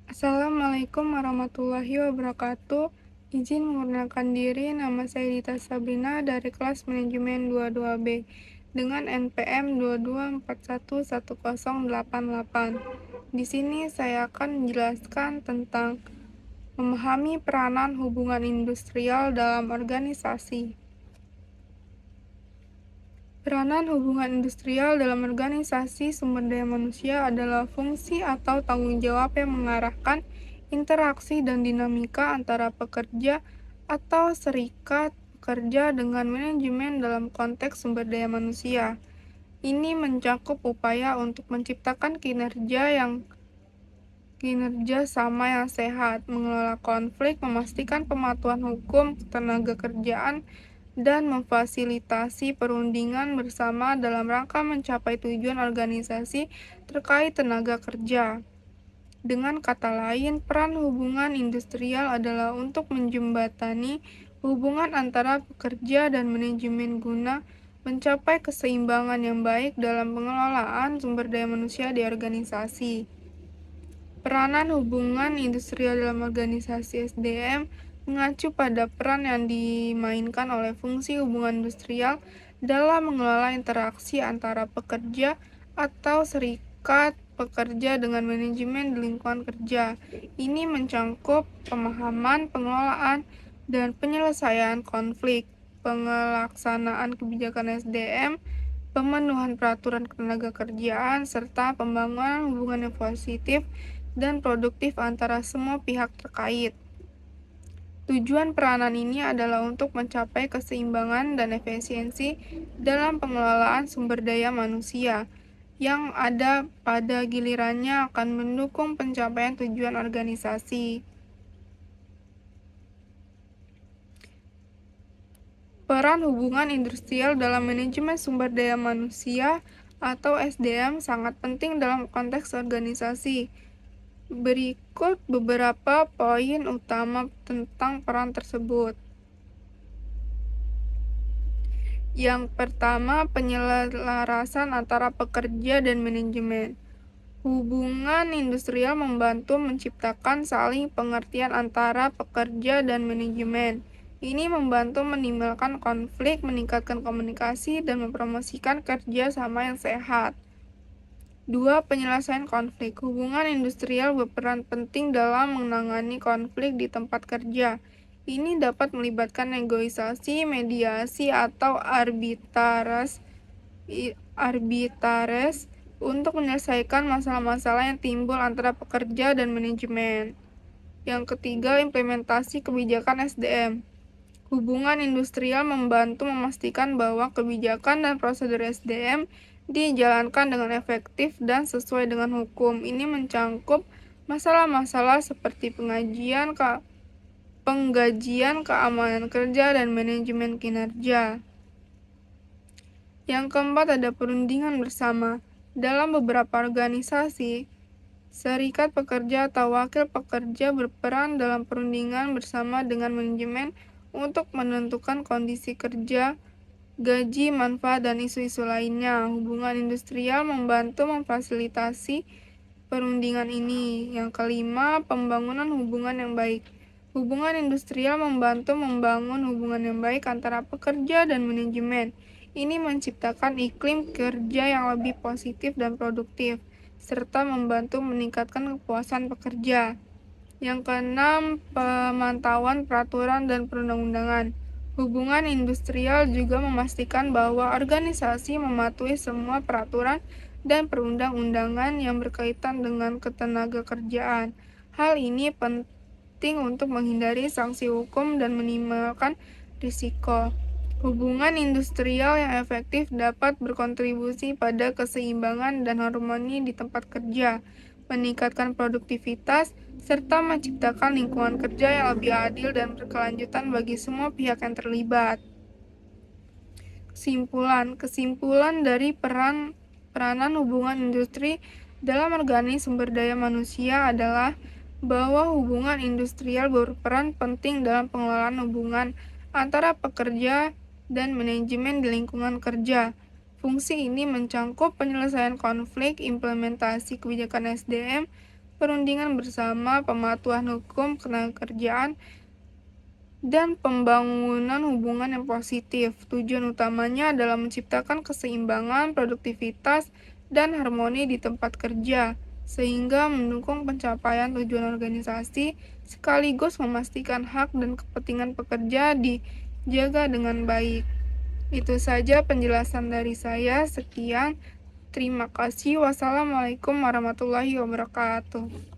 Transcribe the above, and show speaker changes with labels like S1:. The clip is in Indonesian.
S1: Assalamualaikum warahmatullahi wabarakatuh. Izin memperkenalkan diri, nama saya Dita Sabrina dari kelas manajemen 22B dengan NPM 22411088. Di sini saya akan menjelaskan tentang memahami peranan hubungan industrial dalam organisasi. Peranan hubungan industrial dalam organisasi sumber daya manusia adalah fungsi atau tanggung jawab yang mengarahkan interaksi dan dinamika antara pekerja atau serikat pekerja dengan manajemen dalam konteks sumber daya manusia. Ini mencakup upaya untuk menciptakan kinerja sama yang sehat, mengelola konflik, memastikan pematuhan hukum tenaga kerjaan, dan memfasilitasi perundingan bersama dalam rangka mencapai tujuan organisasi terkait tenaga kerja. Dengan kata lain, peran hubungan industrial adalah untuk menjembatani hubungan antara pekerja dan manajemen guna mencapai keseimbangan yang baik dalam pengelolaan sumber daya manusia di organisasi. Peranan hubungan industrial dalam organisasi SDM mengacu pada peran yang dimainkan oleh fungsi hubungan industrial dalam mengelola interaksi antara pekerja atau serikat pekerja dengan manajemen di lingkungan kerja. Ini mencakup pemahaman, pengelolaan, dan penyelesaian konflik, pelaksanaan kebijakan SDM, pemenuhan peraturan ketenaga kerjaan, serta pembangunan hubungan yang positif dan produktif antara semua pihak terkait. Tujuan peranan ini adalah untuk mencapai keseimbangan dan efisiensi dalam pengelolaan sumber daya manusia, yang pada gilirannya akan mendukung pencapaian tujuan organisasi. Peran hubungan industrial dalam manajemen sumber daya manusia atau SDM sangat penting dalam konteks organisasi. Berikut beberapa poin utama tentang peran tersebut. Yang pertama, penyelarasan antara pekerja dan manajemen. Hubungan industrial membantu menciptakan saling pengertian antara pekerja dan manajemen. Ini membantu menimbulkan konflik, meningkatkan komunikasi, dan mempromosikan kerja sama yang sehat. 2. Penyelesaian konflik. Hubungan industrial berperan penting dalam menangani konflik di tempat kerja. Ini dapat melibatkan negosiasi, mediasi, atau arbitraris untuk menyelesaikan masalah-masalah yang timbul antara pekerja dan manajemen. Yang ketiga, implementasi kebijakan SDM. Hubungan industrial membantu memastikan bahwa kebijakan dan prosedur SDM dijalankan dengan efektif dan sesuai dengan hukum. Ini mencakup masalah-masalah seperti penggajian, keamanan kerja, dan manajemen kinerja. Yang keempat, ada perundingan bersama. Dalam beberapa organisasi, serikat pekerja atau wakil pekerja berperan dalam perundingan bersama dengan manajemen untuk menentukan kondisi kerja, gaji, manfaat, dan isu-isu lainnya. Hubungan industrial membantu memfasilitasi perundingan ini. Yang kelima, pembangunan hubungan yang baik. Hubungan industrial membantu membangun hubungan yang baik antara pekerja dan manajemen. Ini menciptakan iklim kerja yang lebih positif dan produktif, serta membantu meningkatkan kepuasan pekerja. Yang keenam, pemantauan peraturan dan perundang-undangan. Hubungan industrial juga memastikan bahwa organisasi mematuhi semua peraturan dan perundang-undangan yang berkaitan dengan ketenaga kerjaan. Hal ini penting untuk menghindari sanksi hukum dan meminimalkan risiko. Hubungan industrial yang efektif dapat berkontribusi pada keseimbangan dan harmoni di tempat kerja, meningkatkan produktivitas, serta menciptakan lingkungan kerja yang lebih adil dan berkelanjutan bagi semua pihak yang terlibat. Kesimpulan dari peranan hubungan industri dalam organisasi sumber daya manusia adalah bahwa hubungan industrial berperan penting dalam pengelolaan hubungan antara pekerja dan manajemen di lingkungan kerja. Fungsi ini mencakup penyelesaian konflik, implementasi kebijakan SDM, perundingan bersama, pematuhan hukum ketenagakerjaan, dan pembangunan hubungan yang positif. Tujuan utamanya adalah menciptakan keseimbangan, produktivitas, dan harmoni di tempat kerja, sehingga mendukung pencapaian tujuan organisasi sekaligus memastikan hak dan kepentingan pekerja dijaga dengan baik. Itu saja penjelasan dari saya. Sekian. Terima kasih. Wassalamualaikum warahmatullahi wabarakatuh.